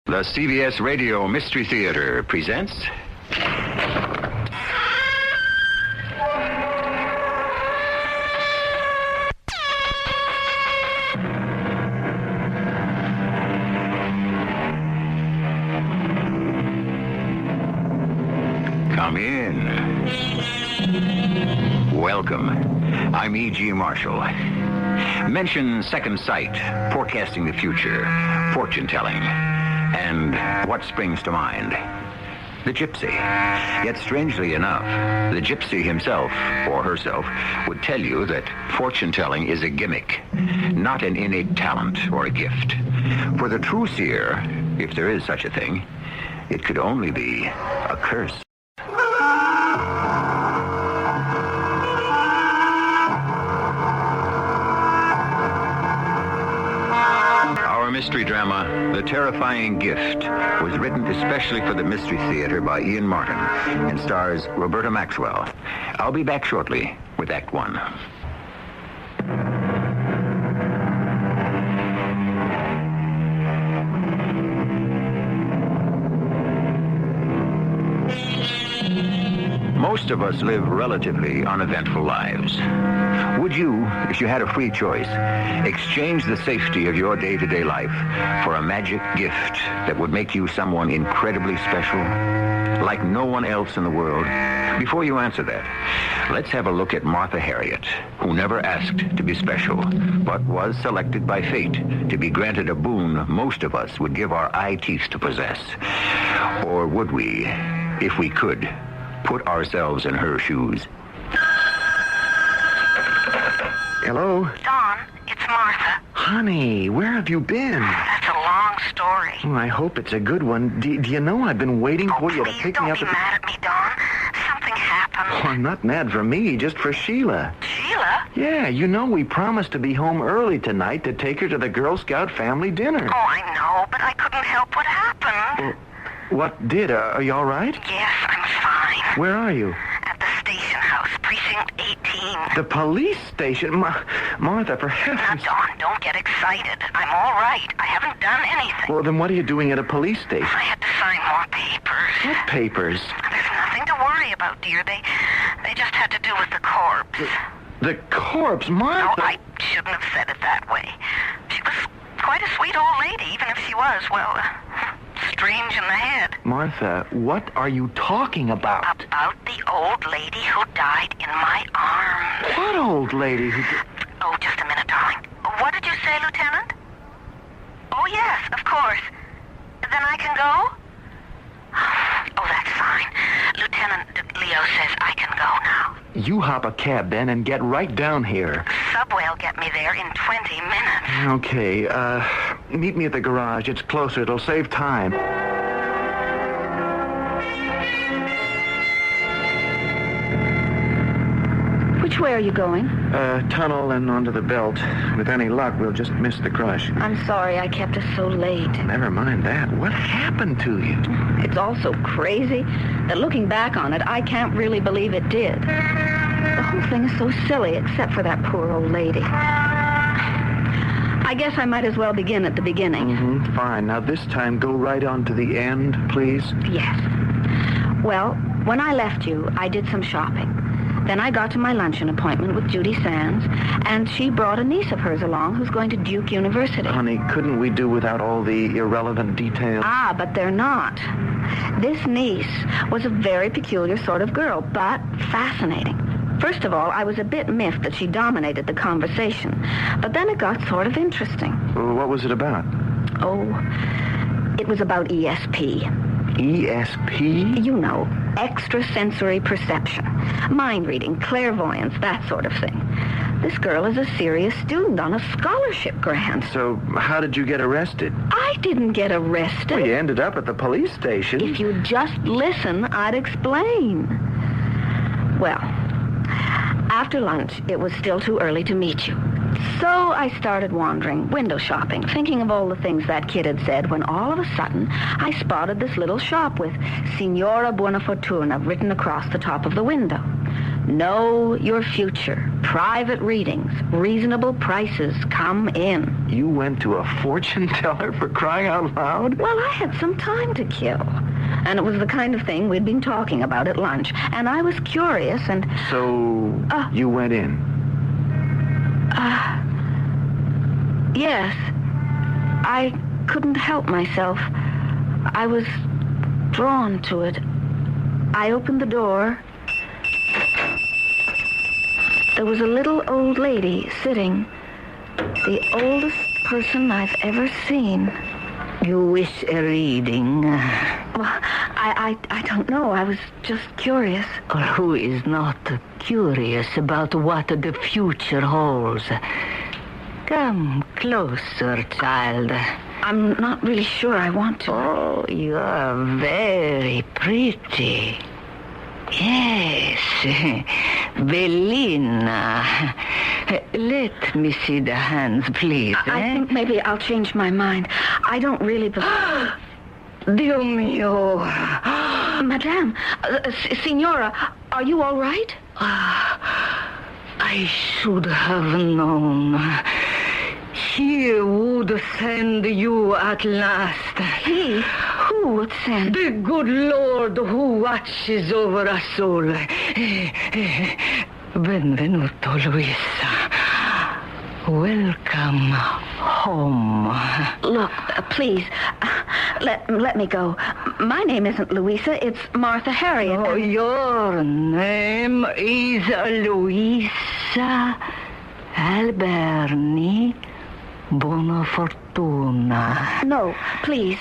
The CBS Radio Mystery Theater presents... Come in. Welcome. I'm E.G. Marshall. Mention second sight, forecasting the future, fortune-telling. And what springs to mind? The gypsy. Yet strangely enough, the gypsy himself, or herself, would tell you that fortune-telling is a gimmick, not an innate talent or a gift. For the true seer, if there is such a thing, it could only be a curse. Mystery drama, The Terrifying Gift, was written especially for the Mystery Theater by Ian Martin and stars Roberta Maxwell. I'll be back shortly with Act One. Most of us live relatively uneventful lives. Would you, if you had a free choice, exchange the safety of your day-to-day life for a magic gift that would make you someone incredibly special, like no one else in the world? Before you answer that, let's have a look at Martha Harriet, who never asked to be special, but was selected by fate to be granted a boon most of us would give our eye teeth to possess. Or would we, if we could, put ourselves in her shoes? Hello? Don, it's Martha. Honey, where have you been? That's a long story. Oh, I hope it's a good one. Do you know I've been waiting for you to pick me up? Please don't be mad at me, Don. Something happened. Oh, I'm not mad for me, just for Sheila. Sheila? Yeah, you know we promised to be home early tonight to take her to the Girl Scout family dinner. Oh, I know, but I couldn't help what happened. Well, what did? Are you all right? Yes, I'm fine. Where are you? At the station house, precinct 18. The police station? Martha, for Now, heaven's... Don, don't get excited. I'm all right. I haven't done anything. Well, then what are you doing at a police station? I had to sign more papers. What papers? There's nothing to worry about, dear. They just had to do with the corpse. The corpse, No, Martha? I shouldn't have said it that way. She was quite a sweet old lady, even if she was, well, strange in the head. Martha, what are you talking about? About the old lady who died in my arms. What old lady who... Oh, just a minute, darling. What did you say, Lieutenant? Oh, yes, of course. Then I can go? Oh, that's fine. Lieutenant Leo says I can go now. You hop a cab, then, and get right down here. The subway will get me there in 20 minutes. Okay, meet me at the garage. It's closer. It'll save time. Which way are you going? Tunnel and onto the belt. With any luck, we'll just miss the crush. I'm sorry I kept us so late. Never mind that. What happened to you? It's all so crazy that looking back on it, I can't really believe it did. The whole thing is so silly, except for that poor old lady. I guess I might as well begin at the beginning. Fine. Now, this time, go right on to the end, please. Yes. Well, when I left you, I did some shopping. Then I got to my luncheon appointment with Judy Sands, and she brought a niece of hers along who's going to Duke University. Honey, couldn't we do without all the irrelevant details? Ah, but they're not. This niece was a very peculiar sort of girl, but fascinating. First of all, I was a bit miffed that she dominated the conversation, but then it got sort of interesting. Well, what was it about? Oh, it was about ESP. ESP? You know, extrasensory perception, mind reading, clairvoyance, that sort of thing. This girl is a serious student on a scholarship grant. So, how did you get arrested? I didn't get arrested. Well, you ended up at the police station. If you'd just listen, I'd explain. Well, after lunch, it was still too early to meet you. So I started wandering, window shopping, thinking of all the things that kid had said, when all of a sudden I spotted this little shop with Signora Buona Fortuna written across the top of the window. Know your future. Private readings. Reasonable prices. Come in. You went to a fortune teller, for crying out loud? Well, I had some time to kill. And it was the kind of thing we'd been talking about at lunch. And I was curious and... So, you went in? Yes. I couldn't help myself. I was drawn to it. I opened the door. There was a little old lady sitting. The oldest person I've ever seen. You wish a reading? Well, I don't know. I was just curious. Or who is not curious about what the future holds? Come closer, child. I'm not really sure I want to. Oh, you are very pretty. Yes, Bellina. Let me see the hands, please. I think maybe I'll change my mind. I don't really believe... Dio mio. Madame, Signora, are you all right? I should have known. He would send you at last. He? Who would send? The good Lord who watches over us all. Benvenuto, Luisa. Welcome home. Look, please, let me go. My name isn't Louisa, it's Martha Harriet. Oh, your name is Luisa Alberni Bonafortuna. No, please.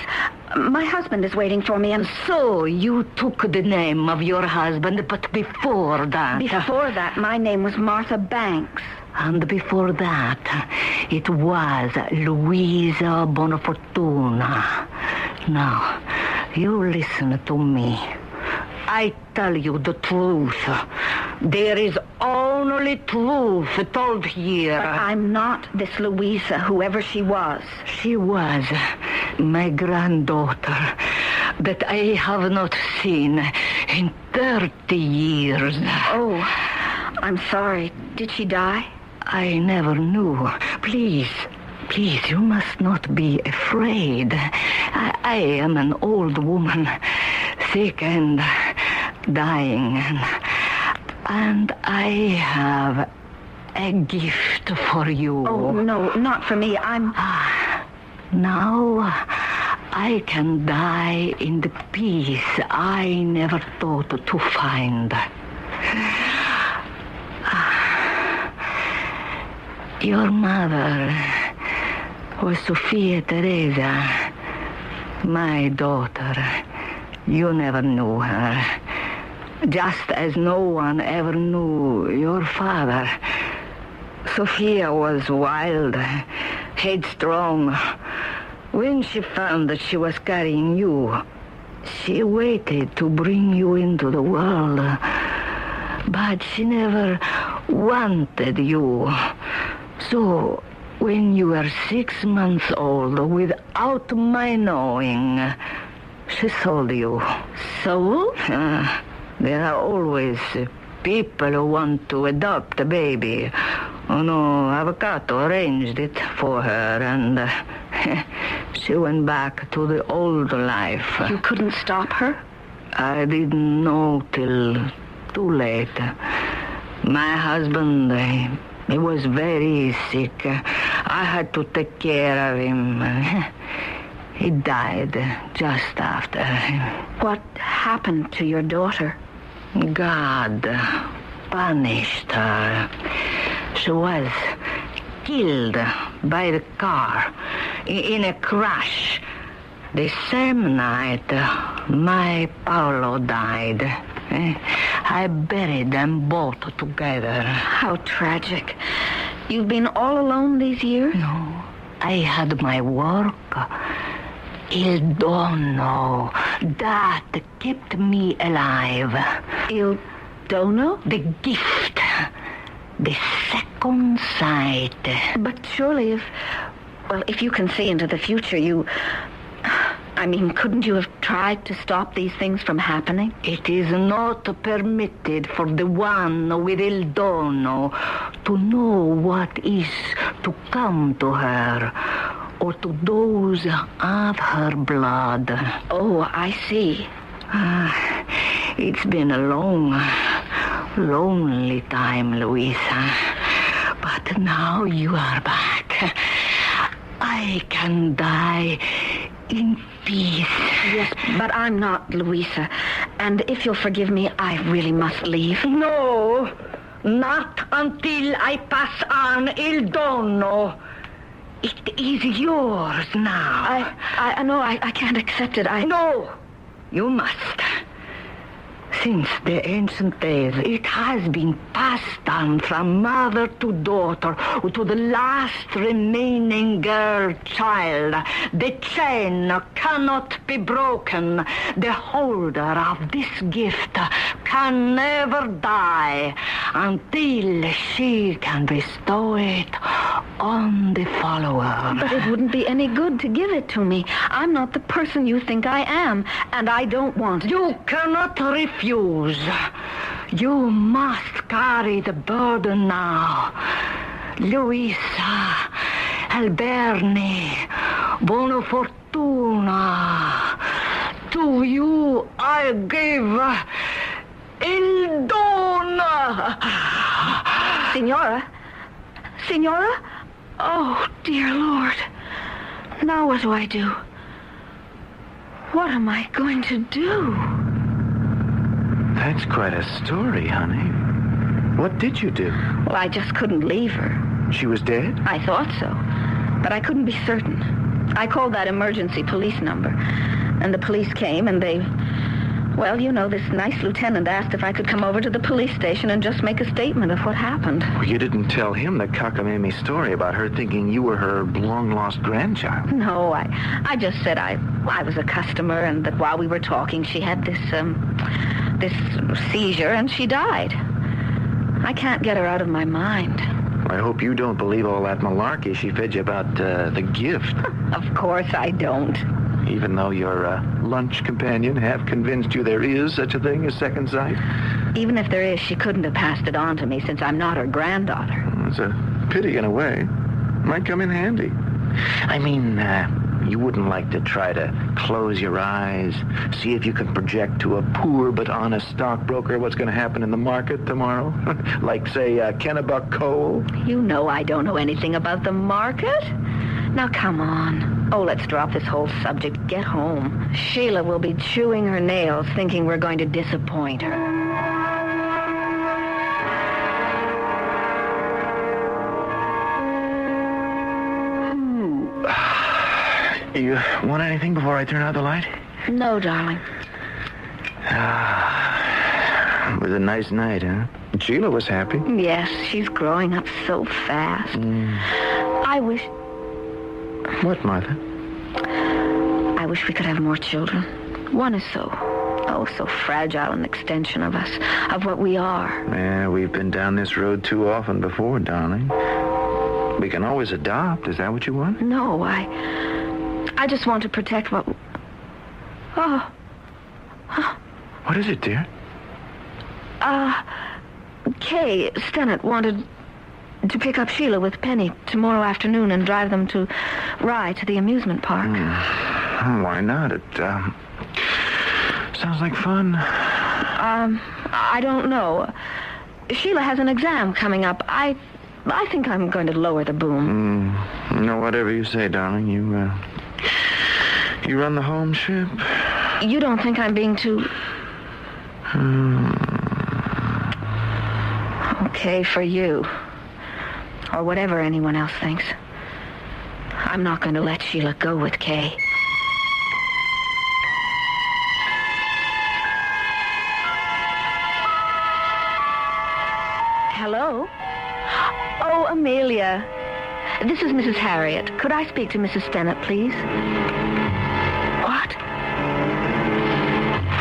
My husband is waiting for me and... So you took the name of your husband, but before that... Before that, my name was Martha Banks. And before that, it was Luisa Bonafortuna. Now, you listen to me. I tell you the truth. There is only truth told here. But I'm not this Louisa, whoever she was. She was my granddaughter that I have not seen in 30 years. Oh, I'm sorry. Did she die? I never knew. Please, you must not be afraid. I am an old woman, sick and dying, and I have a gift for you. Oh, no, not for me. Now I can die in the peace I never thought to find. Your mother was Sophia Teresa, my daughter. You never knew her, just as no one ever knew your father. Sophia was wild, headstrong. When she found that she was carrying you, she waited to bring you into the world. But she never wanted you. So, when you were 6 months old, without my knowing, she sold you. Sold? There are always people who want to adopt a baby. Oh, no, Avocado arranged it for her, and she went back to the old life. You couldn't stop her? I didn't know till too late. My husband, he was very sick. I had to take care of him. He died just after. What happened to your daughter? God punished her. She was killed by the car in a crash. The same night my Paolo died. I buried them both together. How tragic. You've been all alone these years? No, I had my work. Il dono. That kept me alive. Il dono? The gift. The second sight. But surely if you can see into the future, I mean, couldn't you have tried to stop these things from happening? It is not permitted for the one with il dono to know what is to come to her or to those of her blood. Oh, I see. It's been a long, lonely time, Louisa. But now you are back. I can die in peace. Yes, but I'm not Louisa. And if you'll forgive me, I really must leave. No, not until I pass on il dono. It is yours now. I can't accept it. No, you must. Since the ancient days, it has been passed on from mother to daughter to the last remaining girl child. The chain cannot be broken. The holder of this gift can never die until she can bestow it on the follower. But it wouldn't be any good to give it to me. I'm not the person you think I am, and I don't want it. You cannot refuse. You must carry the burden now. Luisa, Alberni, buona fortuna. To you I give il dono. Signora? Oh, dear Lord. Now what do I do? What am I going to do? That's quite a story, honey. What did you do? Well, I just couldn't leave her. She was dead? I thought so, but I couldn't be certain. I called that emergency police number, and the police came, and they... Well, you know, this nice lieutenant asked if I could come over to the police station and just make a statement of what happened. Well, you didn't tell him the cockamamie story about her thinking you were her long-lost grandchild. No, I just said I was a customer, and that while we were talking, she had this seizure, and she died. I can't get her out of my mind. I hope you don't believe all that malarkey she fed you about the gift. Of course I don't. Even though your lunch companion half convinced you there is such a thing as second sight? Even if there is, she couldn't have passed it on to me since I'm not her granddaughter. It's a pity in a way. Might come in handy. I mean, you wouldn't like to try to close your eyes, see if you can project to a poor but honest stockbroker what's going to happen in the market tomorrow? Like, say, Kennebuck coal? You know I don't know anything about the market. Now, come on. Oh, let's drop this whole subject. Get home. Sheila will be chewing her nails thinking we're going to disappoint her. You want anything before I turn out the light? No, darling. It was a nice night, huh? Sheila was happy. Yes, she's growing up so fast. I wish... What, Martha? I wish we could have more children. One is so fragile an extension of us, of what we are. Yeah, we've been down this road too often before, darling. We can always adopt. Is that what you want? No, I just want to protect what... What is it, dear? Kay Stennett wanted to pick up Sheila with Penny tomorrow afternoon and drive them to Rye to the amusement park. Why not? It sounds like fun. I don't know. Sheila has an exam coming up. I think I'm going to lower the boom. No, whatever you say, darling. You run the home ship. You don't think I'm being too... Okay, for you. Or whatever anyone else thinks. I'm not going to let Sheila go with Kay. Hello? Oh, Amelia. This is Mrs. Harriet. Could I speak to Mrs. Stennett, please? What?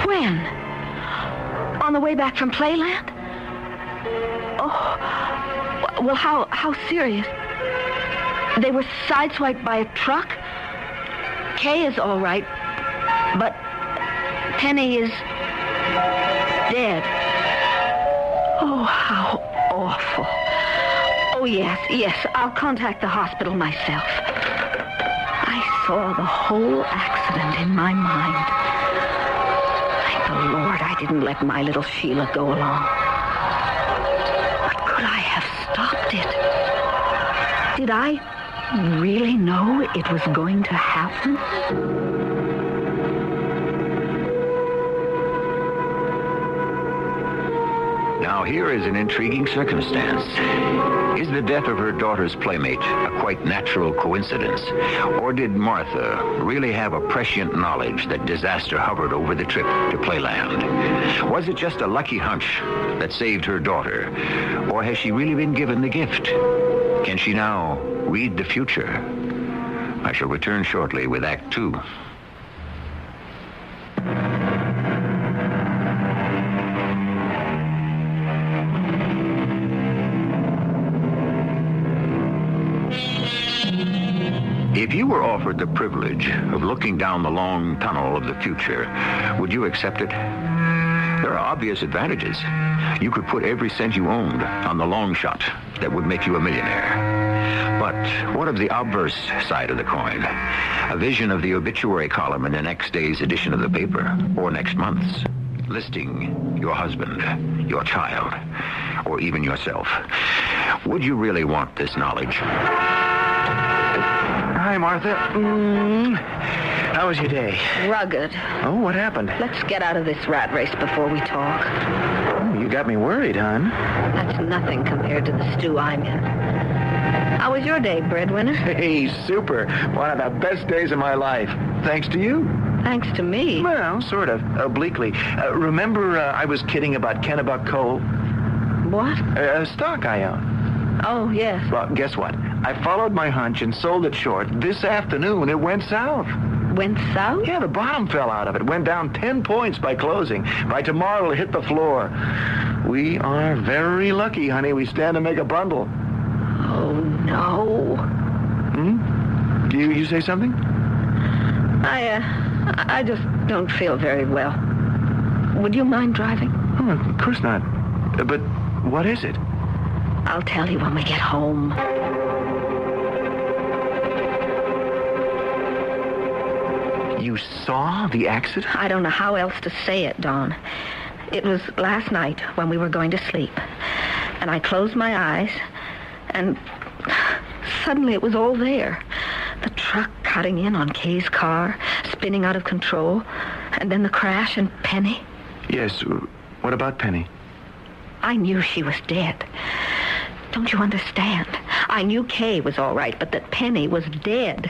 When? On the way back from Playland? Oh, well, how serious? They were sideswiped by a truck? Kay is all right, But Penny is dead. Oh, how awful. Oh, yes, I'll contact the hospital myself. I saw the whole accident in my mind. Thank the Lord I didn't let my little Sheila go along. But could I have stopped it? Did I really know it was going to happen? Now, here is an intriguing circumstance. Is the death of her daughter's playmate a quite natural coincidence? Or did Martha really have a prescient knowledge that disaster hovered over the trip to Playland? Was it just a lucky hunch that saved her daughter? Or has she really been given the gift? Can she now read the future? I shall return shortly with Act 2. If you were offered the privilege of looking down the long tunnel of the future, would you accept it? There are obvious advantages. You could put every cent you owned on the long shot that would make you a millionaire. But what of the obverse side of the coin? A vision of the obituary column in the next day's edition of the paper, or next month's, listing your husband, your child, or even yourself. Would you really want this knowledge? Hi, Martha. How was your day? Rugged. Oh, what happened? Let's get out of this rat race before we talk. Oh, you got me worried, hon. That's nothing compared to the stew I'm in. How was your day, breadwinner? Hey, super. One of the best days of my life. Thanks to you. Thanks to me. Well, sort of. Obliquely. Remember I was kidding about Kennebuck Coal? What? A stock I own. Oh, yes. Well, guess what? I followed my hunch and sold it short. This afternoon, it went south. Went south? Yeah, the bottom fell out of it. Went down 10 points by closing. By tomorrow, it'll hit the floor. We are very lucky, honey. We stand to make a bundle. Oh, no. You say something? I just don't feel very well. Would you mind driving? Oh, of course not. But what is it? I'll tell you when we get home. You saw the accident? I don't know how else to say it, Don. It was last night when we were going to sleep. And I closed my eyes, and suddenly it was all there. The truck cutting in on Kay's car, spinning out of control, and then the crash and Penny. Yes, what about Penny? I knew she was dead. Don't you understand? I knew Kay was all right, but that Penny was dead.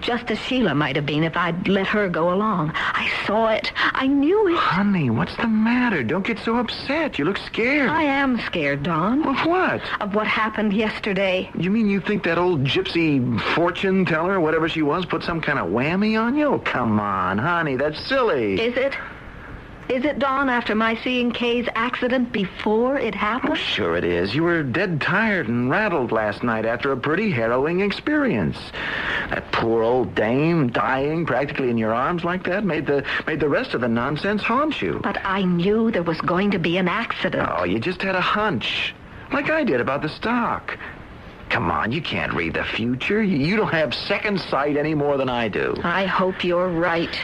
Just as Sheila might have been if I'd let her go along. I saw it. I knew it. Honey, what's the matter? Don't get so upset. You look scared. I am scared, Don. Of what? Of what happened yesterday. You mean you think that old gypsy fortune teller, whatever she was, put some kind of whammy on you? Oh, come on, honey, that's silly. Is it? Is it, Don, after my seeing Kay's accident before it happened? Oh, sure it is. You were dead tired and rattled last night after a pretty harrowing experience. That poor old dame dying practically in your arms like that made the rest of the nonsense haunt you. But I knew there was going to be an accident. Oh, you just had a hunch. Like I did about the stock. Come on, you can't read the future. You don't have second sight any more than I do. I hope you're right.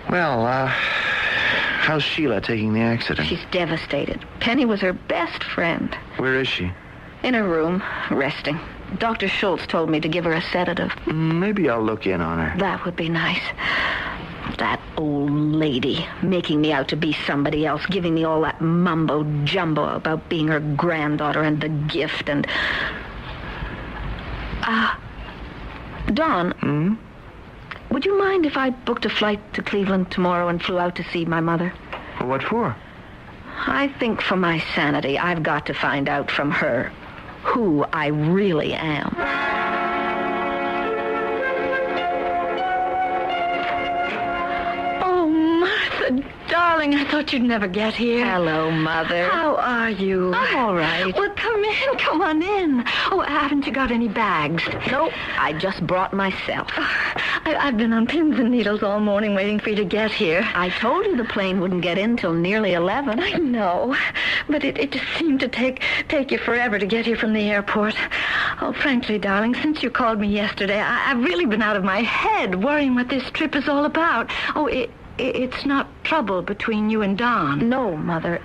Well, how's Sheila taking the accident? She's devastated. Penny was her best friend. Where is she? In her room, resting. Dr. Schultz told me to give her a sedative. Maybe I'll look in on her. That would be nice. That old lady making me out to be somebody else, giving me all that mumbo-jumbo about being her granddaughter and the gift and... Don, would you mind if I booked a flight to Cleveland tomorrow and flew out to see my mother? Well, what for? I think for my sanity, I've got to find out from her who I really am. Oh, Martha, darling, I thought you'd never get here. Hello, Mother. How are you? I'm all right. Well, come in, come on in. Oh, haven't you got any bags? No, I just brought myself. I've been on pins and needles all morning waiting for you to get here. I told you the plane wouldn't get in till nearly 11. I know, but it just seemed to take you forever to get here from the airport. Oh, frankly, darling, since you called me yesterday, I've really been out of my head worrying what this trip is all about. Oh, it's not trouble between you and Don. No, Mother.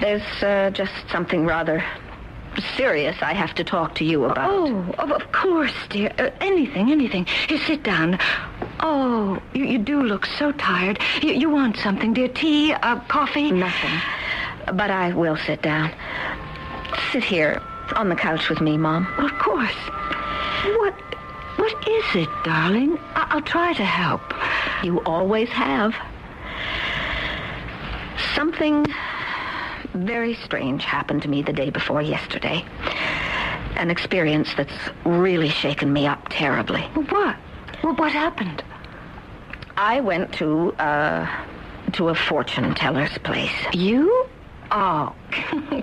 There's just something rather serious I have to talk to you about. Oh, of course, dear. Anything. Here, sit down. Oh, you do look so tired. You want something, dear? Tea, coffee? Nothing. But I will sit down. Sit here on the couch with me, Mom. Well, of course. What is it, darling? I'll try to help. You always have. Something very strange happened to me the day before yesterday. An experience that's really shaken me up terribly. What? Well, what happened? I went to a fortune teller's place. You? Oh,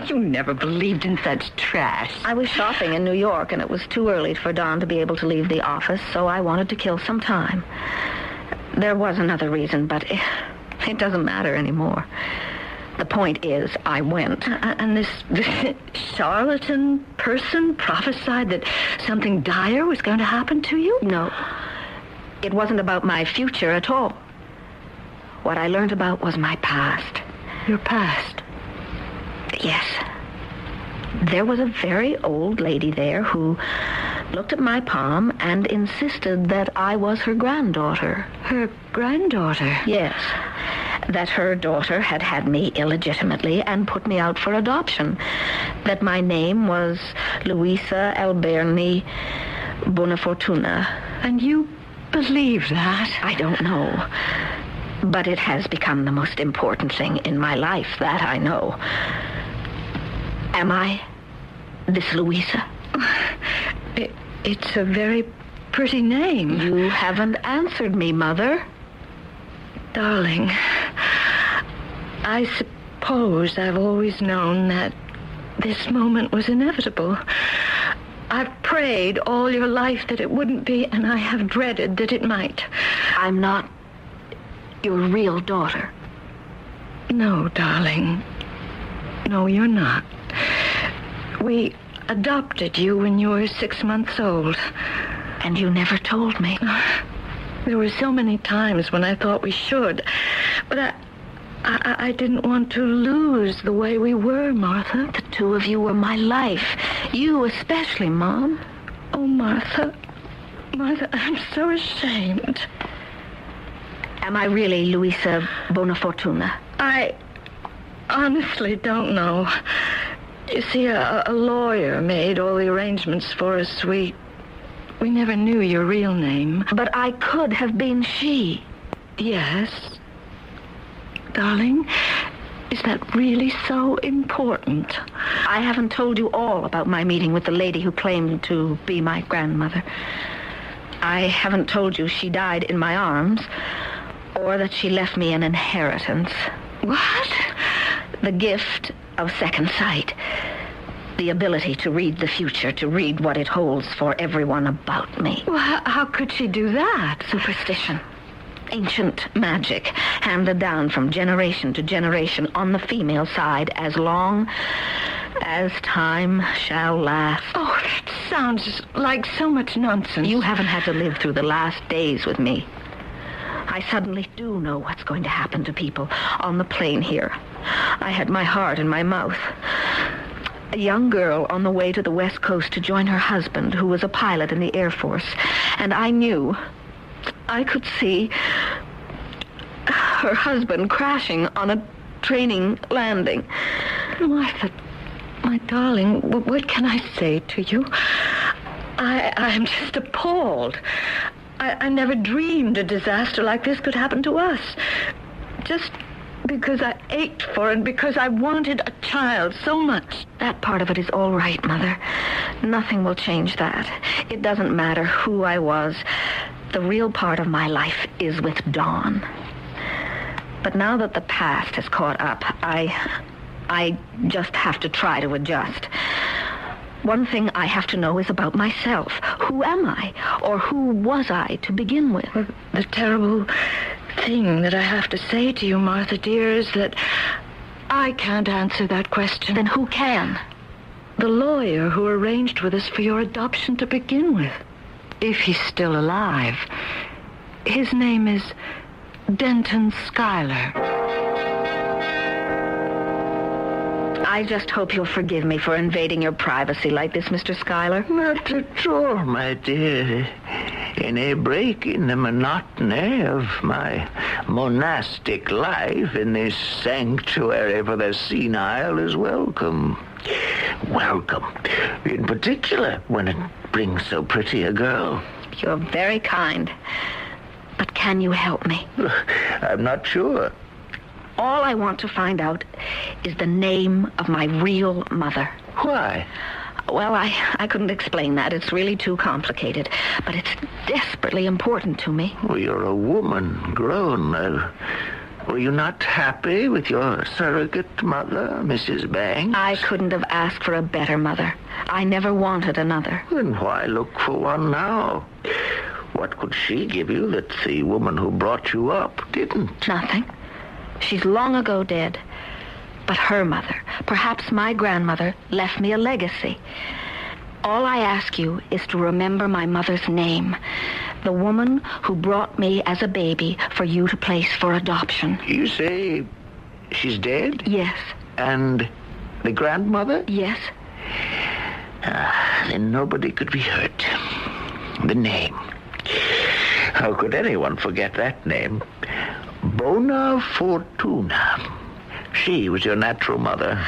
you never believed in such trash. I was shopping in New York, and it was too early for Don to be able to leave the office, so I wanted to kill some time. There was another reason, but it doesn't matter anymore. The point is, I went. And this charlatan person prophesied that something dire was going to happen to you? No. It wasn't about my future at all. What I learned about was my past. Your past? Yes. There was a very old lady there who looked at my palm and insisted that I was her granddaughter. Her granddaughter? Yes. That her daughter had had me illegitimately and put me out for adoption. That my name was Luisa Alberni Bonafortuna. And you believe that? I don't know. But it has become the most important thing in my life, that I know. Am I this Luisa? It's a very pretty name. You haven't answered me, Mother. Darling, I suppose I've always known that this moment was inevitable. I've prayed all your life that it wouldn't be, and I have dreaded that it might. I'm not your real daughter. No, darling. No, you're not. We adopted you when you were 6 months old. And you never told me. There were so many times when I thought we should. But I didn't want to lose the way we were, Martha. The two of you were my life. You especially, Mom. Oh, Martha. Martha, I'm so ashamed. Am I really Luisa Bonafortuna? I honestly don't know. You see, a lawyer made all the arrangements for us. We never knew your real name. But I could have been she. Yes. Darling, is that really so important? I haven't told you all about my meeting with the lady who claimed to be my grandmother. I haven't told you she died in my arms, or that she left me an inheritance. What? The gift of second sight. The ability to read the future, to read what it holds for everyone about me. Well, how could she do that? Superstition. Ancient magic, handed down from generation to generation on the female side as long as time shall last. Oh, that sounds like so much nonsense. You haven't had to live through the last days with me. I suddenly do know what's going to happen to people on the plane here. I had my heart in my mouth. A young girl on the way to the West Coast to join her husband, who was a pilot in the Air Force. And I knew, I could see her husband crashing on a training landing. Martha, my darling, what can I say to you? I'm just appalled. I never dreamed a disaster like this could happen to us. Just because I ached for it, because I wanted a child so much. That part of it is all right, Mother. Nothing will change that. It doesn't matter who I was. The real part of my life is with Dawn. But now that the past has caught up, I I just have to try to adjust. One thing I have to know is about myself. Who am I? Or who was I to begin with? Well, the terrible thing that I have to say to you, Martha, dear, is that I can't answer that question. Then who can? The lawyer who arranged with us for your adoption to begin with. If he's still alive. His name is Denton Schuyler. I just hope you'll forgive me for invading your privacy like this, Mr. Schuyler. Not at all, my dear. Any break in the monotony of my monastic life in this sanctuary for the senile is welcome. Welcome. In particular, when it brings so pretty a girl. You're very kind. But can you help me? I'm not sure. All I want to find out is the name of my real mother. Why? Well, I couldn't explain that. It's really too complicated. But it's desperately important to me. Well, you're a woman, grown. Were you not happy with your surrogate mother, Mrs. Banks? I couldn't have asked for a better mother. I never wanted another. Then why look for one now? What could she give you that the woman who brought you up didn't? Nothing. She's long ago dead. But her mother, perhaps my grandmother, left me a legacy. All I ask you is to remember my mother's name. The woman who brought me as a baby for you to place for adoption. You say she's dead? Yes. And the grandmother? Yes. Then nobody could be hurt. The name. How could anyone forget that name? Bona Fortuna. She was your natural mother.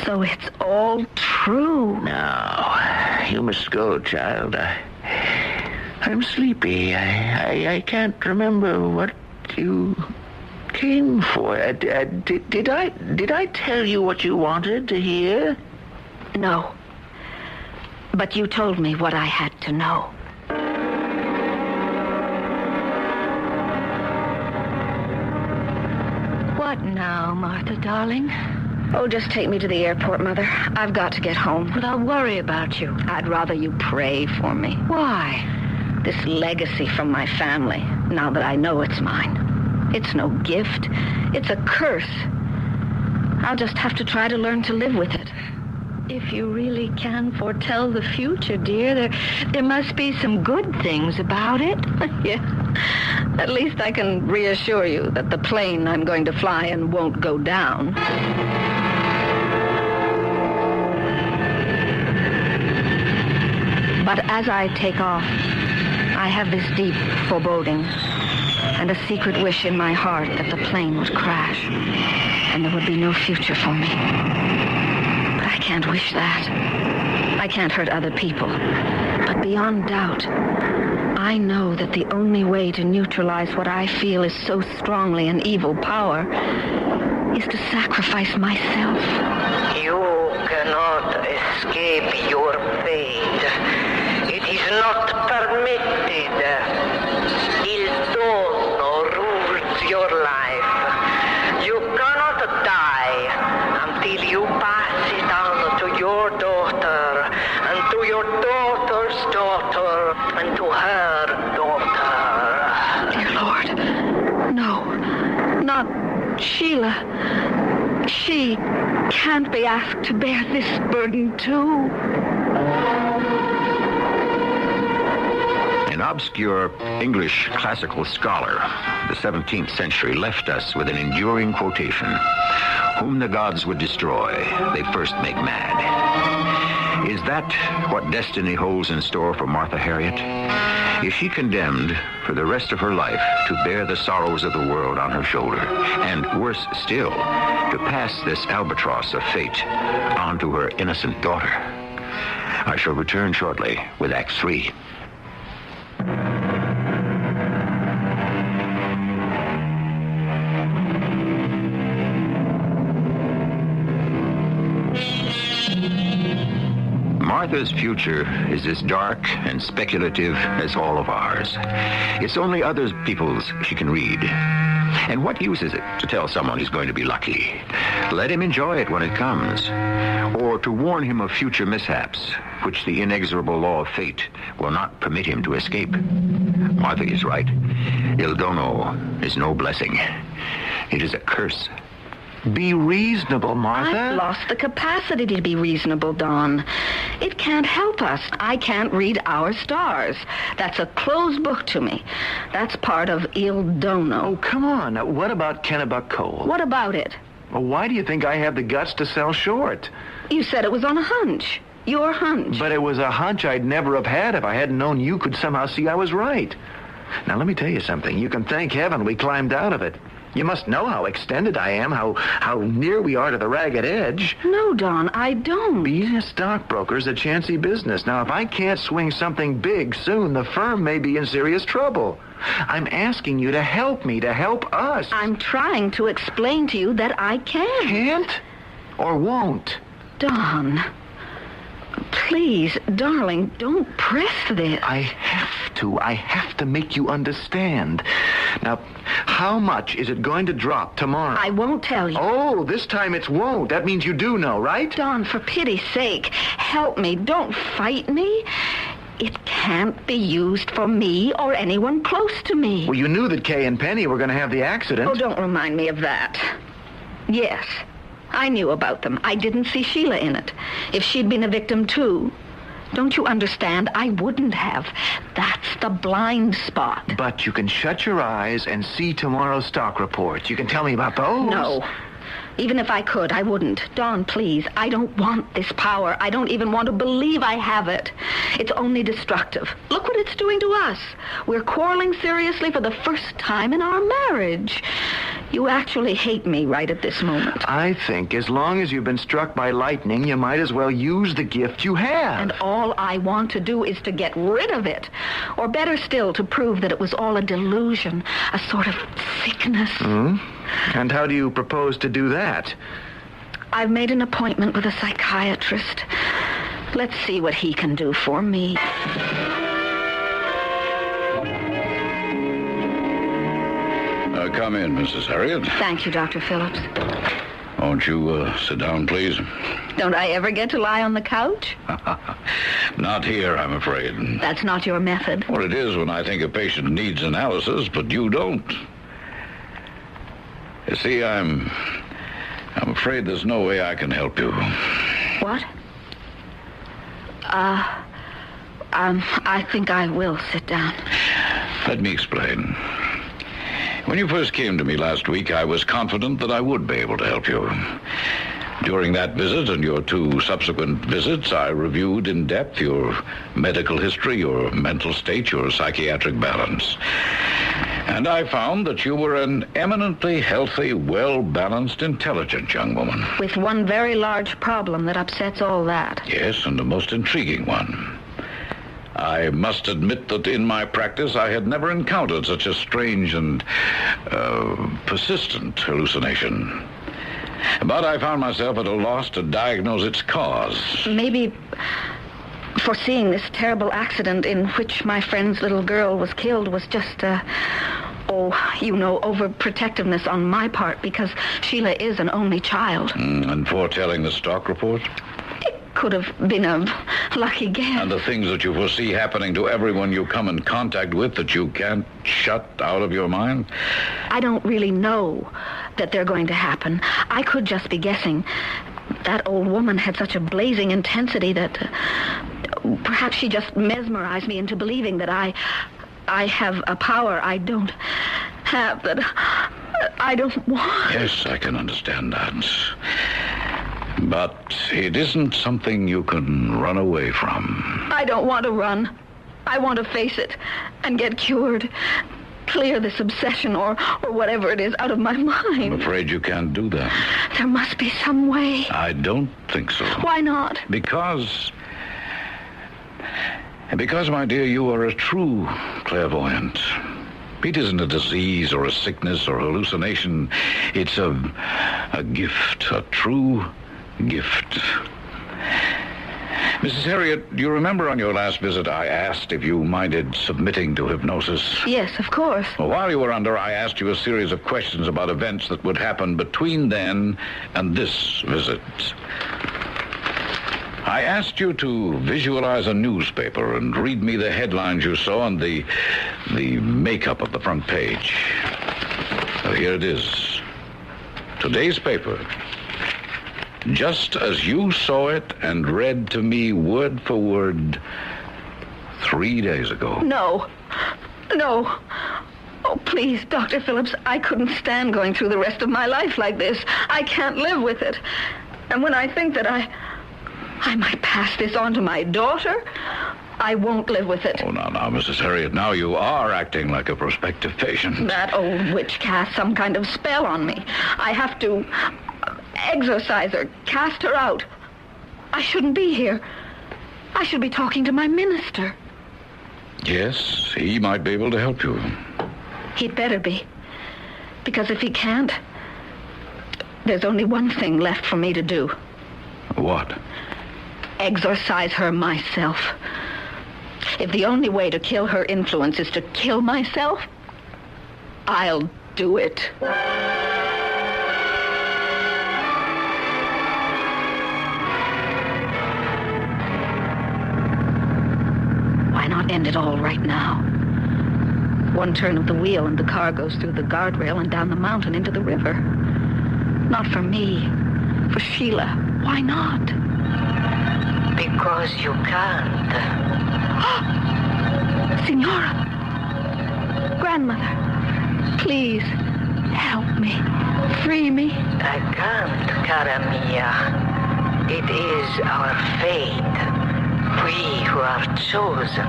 So it's all true. Now, you must go, child. I'm sleepy. I can't remember what you came for. Did I tell you what you wanted to hear? No. But you told me what I had to know. What now, Martha, darling? Oh, just take me to the airport, Mother. I've got to get home. But I'll worry about you. I'd rather you pray for me. Why? This legacy from my family, now that I know it's mine. It's no gift. It's a curse. I'll just have to try to learn to live with it. If you really can foretell the future, dear, there must be some good things about it. Yeah. At least I can reassure you that the plane I'm going to fly in won't go down. But as I take off, I have this deep foreboding and a secret wish in my heart that the plane would crash and there would be no future for me. But I can't wish that. I can't hurt other people. But beyond doubt, I know that the only way to neutralize what I feel is so strongly an evil power is to sacrifice myself. You cannot escape your fate. It is not permitted. Il dono rules your life. You cannot die until you pass it on to your daughter, and to your daughter's daughter, and to her daughter. Dear Lord, no, not Sheila. She can't be asked to bear this burden too. An obscure English classical scholar of the 17th century left us with an enduring quotation. Whom the gods would destroy, they first make mad. Is that what destiny holds in store for Martha Harriet? Is she condemned for the rest of her life to bear the sorrows of the world on her shoulder? And worse still, to pass this albatross of fate on to her innocent daughter? I shall return shortly with Act 3. Martha's future is as dark and speculative as all of ours. It's only other people's she can read. And what use is it to tell someone he's going to be lucky? Let him enjoy it when it comes, or to warn him of future mishaps, which the inexorable law of fate will not permit him to escape. Martha is right. Il dono is no blessing. It is a curse. Be reasonable, Martha. I've lost the capacity to be reasonable, Don. It can't help us. I can't read our stars. That's a closed book to me. That's part of Il Dono. Oh, come on. What about Kennebuck Coal? What about it? Well, why do you think I have the guts to sell short? You said it was on a hunch. Your hunch. But it was a hunch I'd never have had if I hadn't known you could somehow see I was right. Now, let me tell you something. You can thank heaven we climbed out of it. You must know how extended I am, how near we are to the ragged edge. No, Don, I don't. Being a stockbroker's a chancy business. Now, if I can't swing something big soon, the firm may be in serious trouble. I'm asking you to help me, to help us. I'm trying to explain to you that I can. Can't or won't? Don, please, darling, don't press this. I have to make you understand. Now, how much is it going to drop tomorrow? I won't tell you. Oh, this time it won't. That means you do know, right? Don, for pity's sake, help me. Don't fight me. It can't be used for me or anyone close to me. Well, you knew that Kay and Penny were going to have the accident. Oh, don't remind me of that. Yes, I knew about them. I didn't see Sheila in it. If she'd been a victim, too. Don't you understand? I wouldn't have. That's the blind spot. But you can shut your eyes and see tomorrow's stock reports. You can tell me about those. No. Even if I could, I wouldn't. Don, please, I don't want this power. I don't even want to believe I have it. It's only destructive. Look what it's doing to us. We're quarreling seriously for the first time in our marriage. You actually hate me right at this moment. I think as long as you've been struck by lightning, you might as well use the gift you have. And all I want to do is to get rid of it. Or better still, to prove that it was all a delusion, a sort of sickness. And how do you propose to do that? I've made an appointment with a psychiatrist. Let's see what he can do for me. Come in, Mrs. Harriet. Thank you, Dr. Phillips. Won't you sit down, please? Don't I ever get to lie on the couch? Not here, I'm afraid. That's not your method. Well, it is when I think a patient needs analysis, but you don't. You see, I'm afraid there's no way I can help you. What? I think I will sit down. Let me explain. When you first came to me last week, I was confident that I would be able to help you. During that visit and your 2 subsequent visits, I reviewed in depth your medical history, your mental state, your psychiatric balance. And I found that you were an eminently healthy, well-balanced, intelligent young woman. With one very large problem that upsets all that. Yes, and the most intriguing one. I must admit that in my practice I had never encountered such a strange and persistent hallucination. But I found myself at a loss to diagnose its cause. Maybe foreseeing this terrible accident in which my friend's little girl was killed was just overprotectiveness on my part because Sheila is an only child. And foretelling the stock report? Could have been a lucky guess. And the things that you foresee happening to everyone you come in contact with that you can't shut out of your mind? I don't really know that they're going to happen. I could just be guessing. That old woman had such a blazing intensity that perhaps she just mesmerized me into believing that I have a power I don't have, that I don't want. Yes, I can understand that. But it isn't something you can run away from. I don't want to run. I want to face it and get cured. Clear this obsession or whatever it is out of my mind. I'm afraid you can't do that. There must be some way. I don't think so. Why not? Because, my dear, you are a true clairvoyant. It isn't a disease or a sickness or hallucination. It's a gift, a true gift. Mrs. Harriet, do you remember on your last visit I asked if you minded submitting to hypnosis? Yes, of course. Well, while you were under, I asked you a series of questions about events that would happen between then and this visit. I asked you to visualize a newspaper and read me the headlines you saw and the makeup of the front page. Well, here it is. Today's paper. Just as you saw it and read to me word for word 3 days ago. No. Oh, please, Dr. Phillips, I couldn't stand going through the rest of my life like this. I can't live with it. And when I think that I might pass this on to my daughter, I won't live with it. Oh, now, Mrs. Harriet, now you are acting like a prospective patient. That old witch cast some kind of spell on me. I have to exorcise her, cast her out. I shouldn't be here. I should be talking to my minister. Yes, he might be able to help you. He'd better be. Because if he can't, there's only one thing left for me to do. What? Exorcise her myself. If the only way to kill her influence is to kill myself, I'll do it. Why not end it all right now? One turn of the wheel and the car goes through the guardrail and down the mountain into the river. Not for me, for Sheila. Why not? Because you can't. Signora! Grandmother, please, help me. Free me. I can't, cara mia. It is our fate. We who are chosen.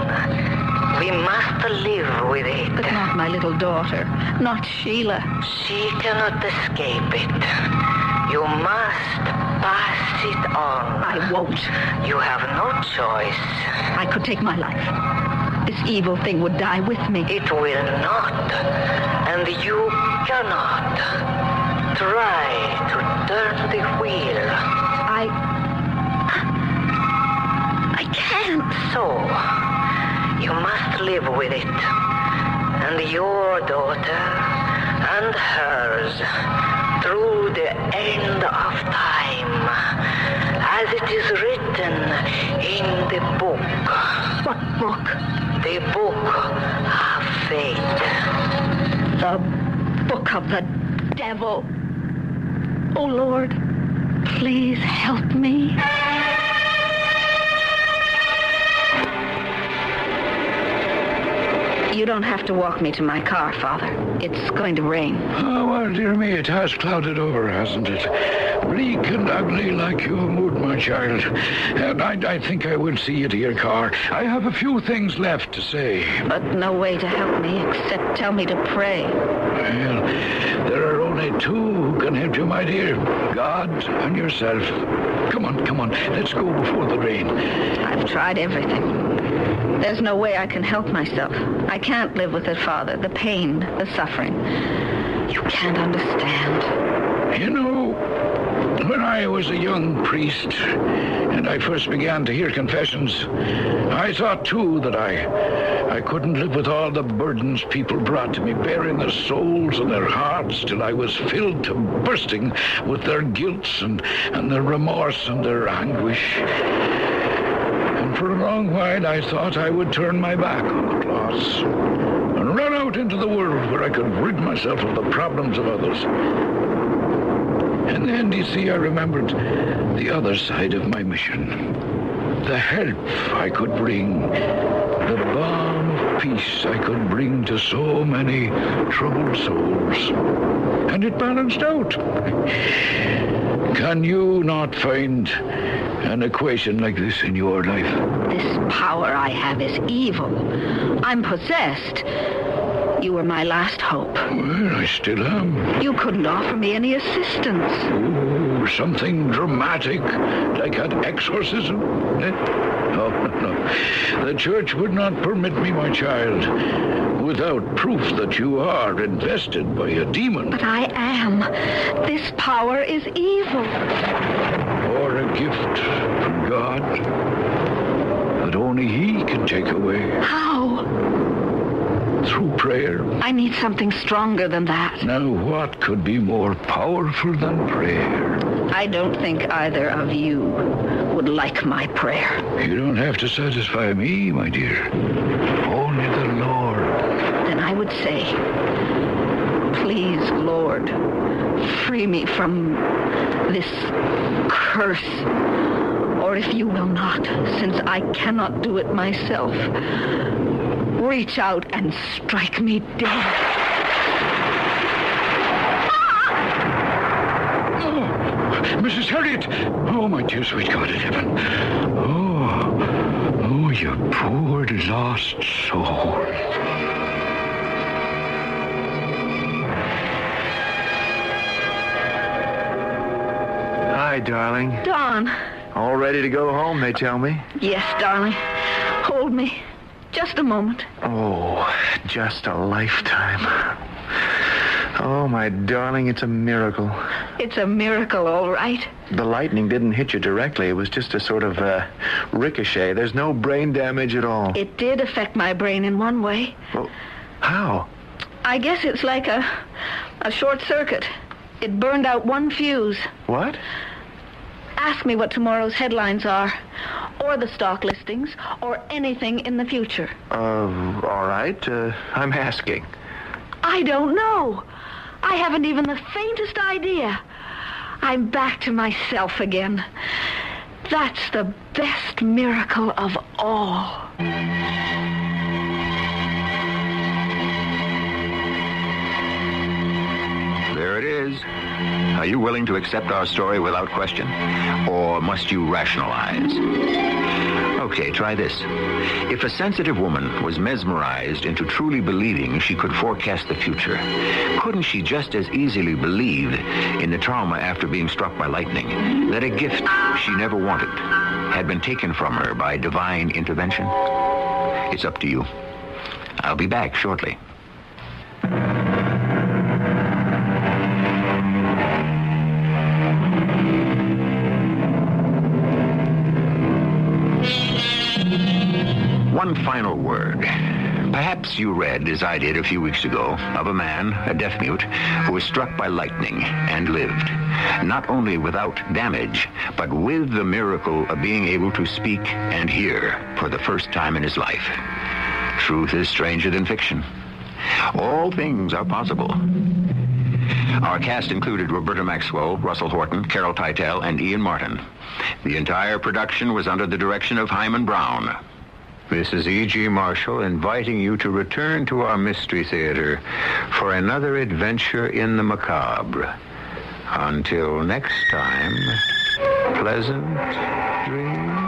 We must live with it. But not my little daughter. Not Sheila. She cannot escape it. You must pass it on. I won't. You have no choice. I could take my life. This evil thing would die with me. It will not. And you cannot. Try to turn the wheel. I can't. So, you must live with it. And your daughter and hers through the end of time, as it is written in the book. What book? The book of fate. The book of the devil. Oh, Lord, please help me. You don't have to walk me to my car, Father. It's going to rain. Oh, well, dear me, it has clouded over, hasn't it? Bleak and ugly like your mood, my child. And I think I will see you to your car. I have a few things left to say. But no way to help me except tell me to pray. Well, there are only two who can help you, my dear. God and yourself. Come on. Let's go before the rain. I've tried everything. There's no way I can help myself. I can't live with it, Father. The pain, the suffering. You can't understand. You know, when I was a young priest and I first began to hear confessions, I thought, too, that I couldn't live with all the burdens people brought to me, bearing their souls and their hearts till I was filled to bursting with their guilt and their remorse and their anguish. And for a long while, I thought I would turn my back on the cross and run out into the world where I could rid myself of the problems of others. And then, you see, I remembered the other side of my mission. The help I could bring, the balm of peace I could bring to so many troubled souls. And it balanced out. Can you not find an equation like this in your life? This power I have is evil. I'm possessed. You were my last hope. Well, I still am. You couldn't offer me any assistance. Oh, something dramatic, like an exorcism? No. The church would not permit me, my child, without proof that you are invested by a demon. But I am. This power is evil. Or a gift from God. that only He can take away. How? Through prayer. I need something stronger than that. Now, what could be more powerful than prayer? I don't think either of you would like my prayer. You don't have to satisfy me, my dear. Only the Lord. Then I would say, please, Lord, free me from this curse. Or if you will not, since I cannot do it myself, reach out and strike me dead. Mrs. Harriet! Oh, my dear sweet God in heaven. Oh, you poor lost soul. Hi, darling. Don. All ready to go home, they tell me. Yes, darling. Hold me. Just a moment. Oh, just a lifetime. Oh, my darling, it's a miracle. It's a miracle, all right. The lightning didn't hit you directly. It was just a sort of ricochet. There's no brain damage at all. It did affect my brain in one way. Well, how? I guess it's like a short circuit. It burned out one fuse. What? Ask me what tomorrow's headlines are, or the stock listings, or anything in the future. All right. I'm asking. I don't know. I haven't even the faintest idea. I'm back to myself again. That's the best miracle of all. There it is. Are you willing to accept our story without question? Or must you rationalize? Okay, try this. If a sensitive woman was mesmerized into truly believing she could forecast the future, couldn't she just as easily believe in the trauma after being struck by lightning, that a gift she never wanted had been taken from her by divine intervention? It's up to you. I'll be back shortly. One final word. Perhaps you read, as I did a few weeks ago, of a man, a deaf-mute, who was struck by lightning and lived. Not only without damage, but with the miracle of being able to speak and hear for the first time in his life. Truth is stranger than fiction. All things are possible. Our cast included Roberta Maxwell, Russell Horton, Carol Teitel, and Ian Martin. The entire production was under the direction of Hyman Brown. This is E.G. Marshall inviting you to return to our Mystery Theater for another adventure in the macabre. Until next time, pleasant dreams.